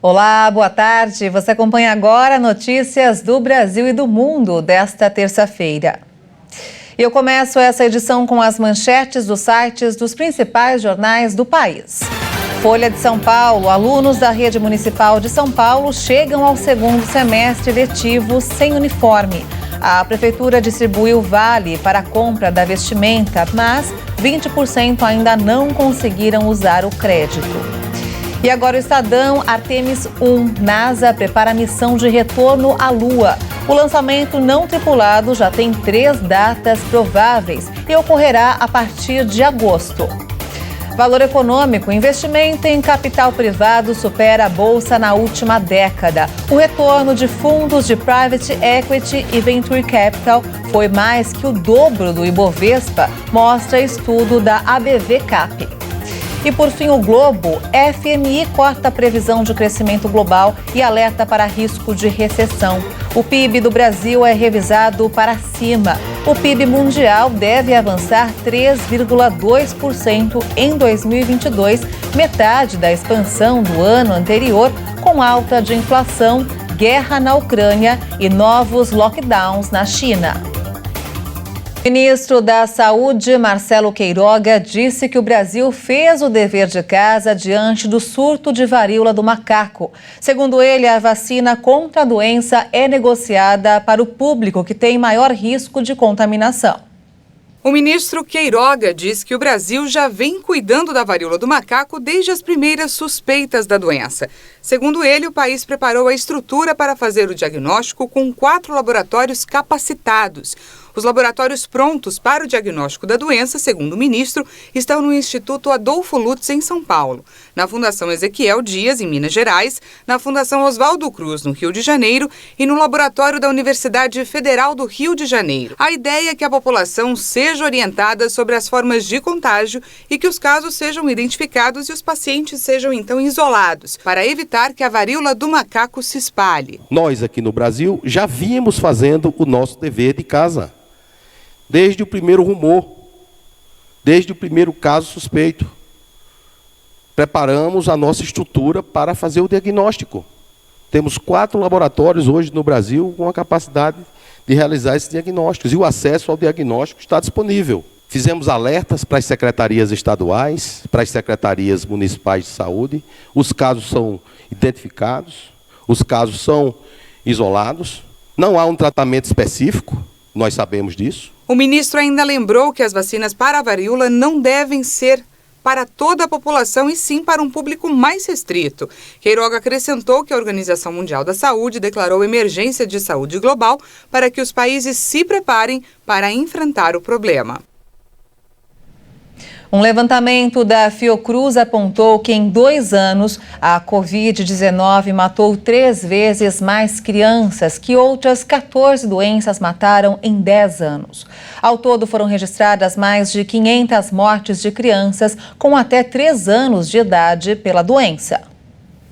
Olá, boa tarde. Você acompanha agora notícias do Brasil e do mundo desta terça-feira. E eu começo essa edição com as manchetes dos sites dos principais jornais do país. Folha de São Paulo: alunos da rede municipal de São Paulo chegam ao segundo semestre letivo sem uniforme. A prefeitura distribuiu vale para a compra da vestimenta, mas 20% ainda não conseguiram usar o crédito. E agora o Estadão: Artemis 1, NASA prepara a missão de retorno à Lua. O lançamento não tripulado já tem 3 datas prováveis e ocorrerá a partir de agosto. Valor Econômico: investimento em capital privado supera a bolsa na última década. O retorno de fundos de private equity e venture capital foi mais que o dobro do Ibovespa, mostra estudo da ABV Cap. E por fim, o Globo: FMI corta a previsão de crescimento global e alerta para risco de recessão. O PIB do Brasil é revisado para cima. O PIB mundial deve avançar 3,2% em 2022, metade da expansão do ano anterior, com alta de inflação, guerra na Ucrânia e novos lockdowns na China. O ministro da Saúde, Marcelo Queiroga, disse que o Brasil fez o dever de casa diante do surto de varíola do macaco. Segundo ele, a vacina contra a doença é negociada para o público que tem maior risco de contaminação. O ministro Queiroga diz que o Brasil já vem cuidando da varíola do macaco desde as primeiras suspeitas da doença. Segundo ele, o país preparou a estrutura para fazer o diagnóstico com 4 laboratórios capacitados. Os laboratórios prontos para o diagnóstico da doença, segundo o ministro, estão no Instituto Adolfo Lutz, em São Paulo, na Fundação Ezequiel Dias, em Minas Gerais, na Fundação Oswaldo Cruz, no Rio de Janeiro, e no laboratório da Universidade Federal do Rio de Janeiro. A ideia é que a população seja orientada sobre as formas de contágio e que os casos sejam identificados e os pacientes sejam então isolados, para evitar que a varíola do macaco se espalhe. Nós aqui no Brasil já vínhamos fazendo o nosso dever de casa. Desde o primeiro rumor, desde o primeiro caso suspeito, preparamos a nossa estrutura para fazer o diagnóstico. Temos 4 laboratórios hoje no Brasil com a capacidade de realizar esses diagnósticos e o acesso ao diagnóstico está disponível. Fizemos alertas para as secretarias estaduais, para as secretarias municipais de saúde. Os casos são identificados, os casos são isolados. Não há um tratamento específico, nós sabemos disso. O ministro ainda lembrou que as vacinas para a varíola não devem ser para toda a população e sim para um público mais restrito. Queiroga acrescentou que a Organização Mundial da Saúde declarou emergência de saúde global para que os países se preparem para enfrentar o problema. Um levantamento da Fiocruz apontou que em 2 anos a Covid-19 matou 3 vezes mais crianças que outras 14 doenças mataram em 10 anos. Ao todo foram registradas mais de 500 mortes de crianças com até 3 anos de idade pela doença.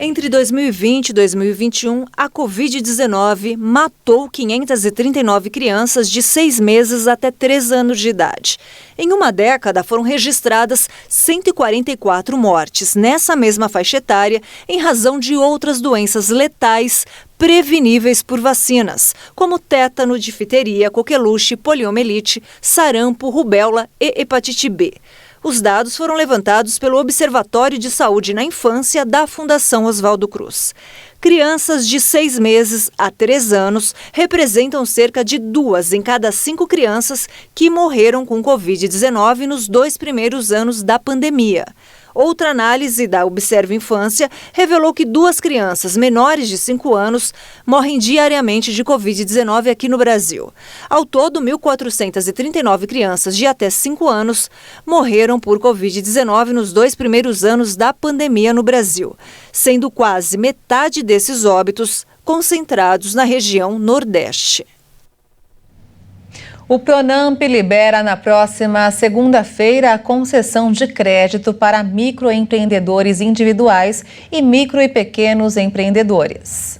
Entre 2020 e 2021, a Covid-19 matou 539 crianças de 6 meses até 3 anos de idade. Em uma década, foram registradas 144 mortes nessa mesma faixa etária em razão de outras doenças letais preveníveis por vacinas, como tétano, difteria, coqueluche, poliomielite, sarampo, rubéola e hepatite B. Os dados foram levantados pelo Observatório de Saúde na Infância da Fundação Oswaldo Cruz. Crianças de 6 meses a 3 anos representam cerca de 2 em cada 5 crianças que morreram com Covid-19 nos 2 primeiros anos da pandemia. Outra análise da Observa Infância revelou que 2 crianças menores de 5 anos morrem diariamente de Covid-19 aqui no Brasil. Ao todo, 1.439 crianças de até 5 anos morreram por Covid-19 nos 2 primeiros anos da pandemia no Brasil, sendo quase metade desses óbitos concentrados na região Nordeste. O Pronamp libera na próxima segunda-feira a concessão de crédito para microempreendedores individuais e micro e pequenos empreendedores.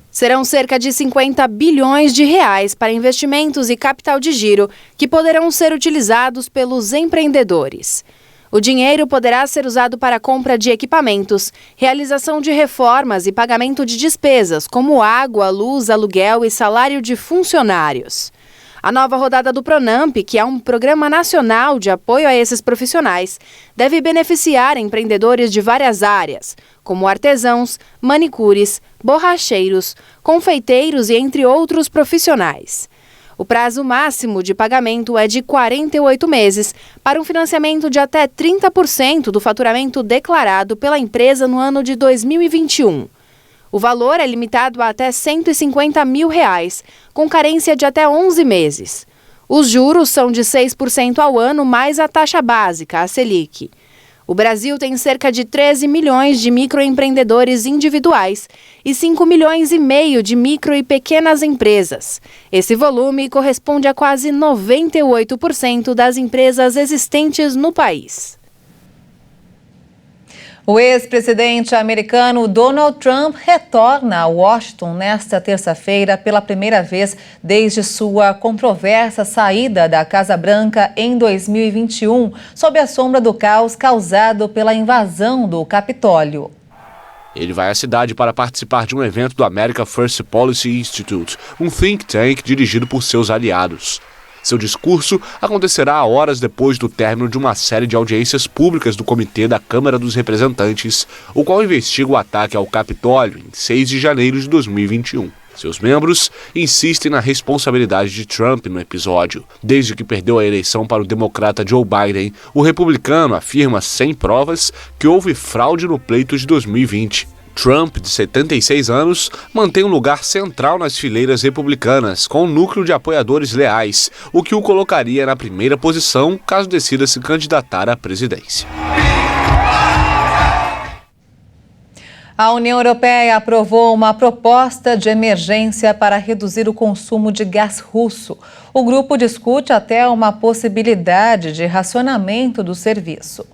Serão cerca de 50 bilhões de reais para investimentos e capital de giro que poderão ser utilizados pelos empreendedores. O dinheiro poderá ser usado para a compra de equipamentos, realização de reformas e pagamento de despesas, como água, luz, aluguel e salário de funcionários. A nova rodada do Pronamp, que é um programa nacional de apoio a esses profissionais, deve beneficiar empreendedores de várias áreas, como artesãos, manicures, borracheiros, confeiteiros e entre outros profissionais. O prazo máximo de pagamento é de 48 meses, para um financiamento de até 30% do faturamento declarado pela empresa no ano de 2021. O valor é limitado a até R$ 150 mil, com carência de até 11 meses. Os juros são de 6% ao ano, mais a taxa básica, a Selic. O Brasil tem cerca de 13 milhões de microempreendedores individuais e 5,5 milhões de micro e pequenas empresas. Esse volume corresponde a quase 98% das empresas existentes no país. O ex-presidente americano Donald Trump retorna a Washington nesta terça-feira pela primeira vez desde sua controversa saída da Casa Branca em 2021, sob a sombra do caos causado pela invasão do Capitólio. Ele vai à cidade para participar de um evento do America First Policy Institute, um think tank dirigido por seus aliados. Seu discurso acontecerá horas depois do término de uma série de audiências públicas do Comitê da Câmara dos Representantes, o qual investiga o ataque ao Capitólio em 6 de janeiro de 2021. Seus membros insistem na responsabilidade de Trump no episódio. Desde que perdeu a eleição para o democrata Joe Biden, o republicano afirma sem provas que houve fraude no pleito de 2020. Trump, de 76 anos, mantém um lugar central nas fileiras republicanas, com um núcleo de apoiadores leais, o que o colocaria na primeira posição caso decida se candidatar à presidência. A União Europeia aprovou uma proposta de emergência para reduzir o consumo de gás russo. O grupo discute até uma possibilidade de racionamento do serviço.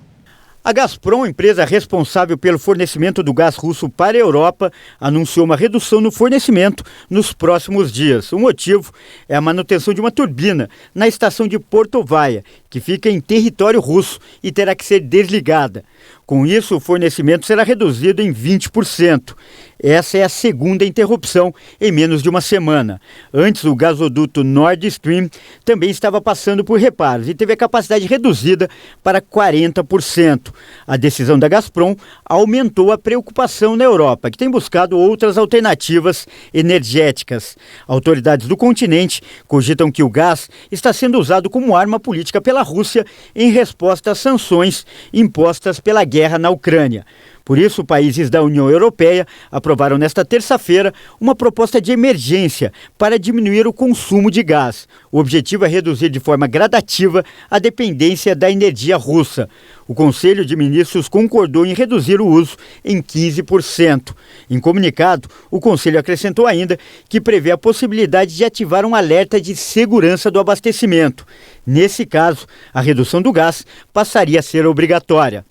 A Gazprom, empresa responsável pelo fornecimento do gás russo para a Europa, anunciou uma redução no fornecimento nos próximos dias. O motivo é a manutenção de uma turbina na estação de Portovaia, que fica em território russo e terá que ser desligada. Com isso, o fornecimento será reduzido em 20%. Essa é a segunda interrupção em menos de uma semana. Antes, o gasoduto Nord Stream também estava passando por reparos e teve a capacidade reduzida para 40%. A decisão da Gazprom aumentou a preocupação na Europa, que tem buscado outras alternativas energéticas. Autoridades do continente cogitam que o gás está sendo usado como arma política pela Rússia em resposta às sanções impostas pela guerra na Ucrânia. Por isso, países da União Europeia aprovaram nesta terça-feira uma proposta de emergência para diminuir o consumo de gás. O objetivo é reduzir de forma gradativa a dependência da energia russa. O Conselho de Ministros concordou em reduzir o uso em 15%. Em comunicado, o Conselho acrescentou ainda que prevê a possibilidade de ativar um alerta de segurança do abastecimento. Nesse caso, a redução do gás passaria a ser obrigatória.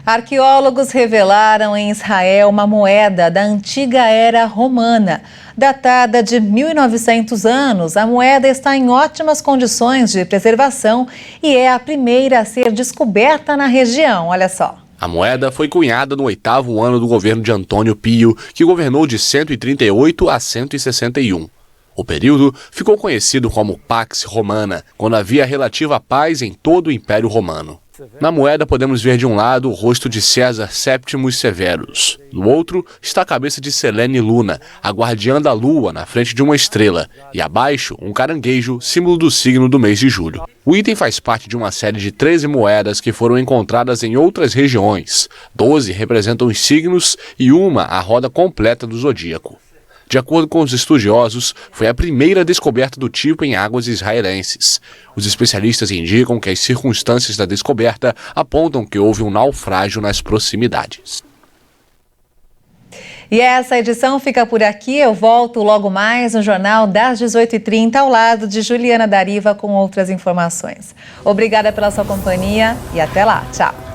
Arqueólogos revelaram em Israel uma moeda da antiga era romana. Datada de 1900 anos, a moeda está em ótimas condições de preservação e é a primeira a ser descoberta na região. Olha só. A moeda foi cunhada no 8º ano do governo de Antônio Pio, que governou de 138 a 161. O período ficou conhecido como Pax Romana, quando havia relativa paz em todo o Império Romano. Na moeda podemos ver de um lado o rosto de César Séptimos Severus. No outro está a cabeça de Selene Luna, a guardiã da lua, na frente de uma estrela. E abaixo, um caranguejo, símbolo do signo do mês de julho. O item faz parte de uma série de 13 moedas que foram encontradas em outras regiões. 12 representam os signos e uma a roda completa do zodíaco. De acordo com os estudiosos, foi a primeira descoberta do tipo em águas israelenses. Os especialistas indicam que as circunstâncias da descoberta apontam que houve um naufrágio nas proximidades. E essa edição fica por aqui. Eu volto logo mais no Jornal das 18h30, ao lado de Juliana Dariva com outras informações. Obrigada pela sua companhia e até lá. Tchau.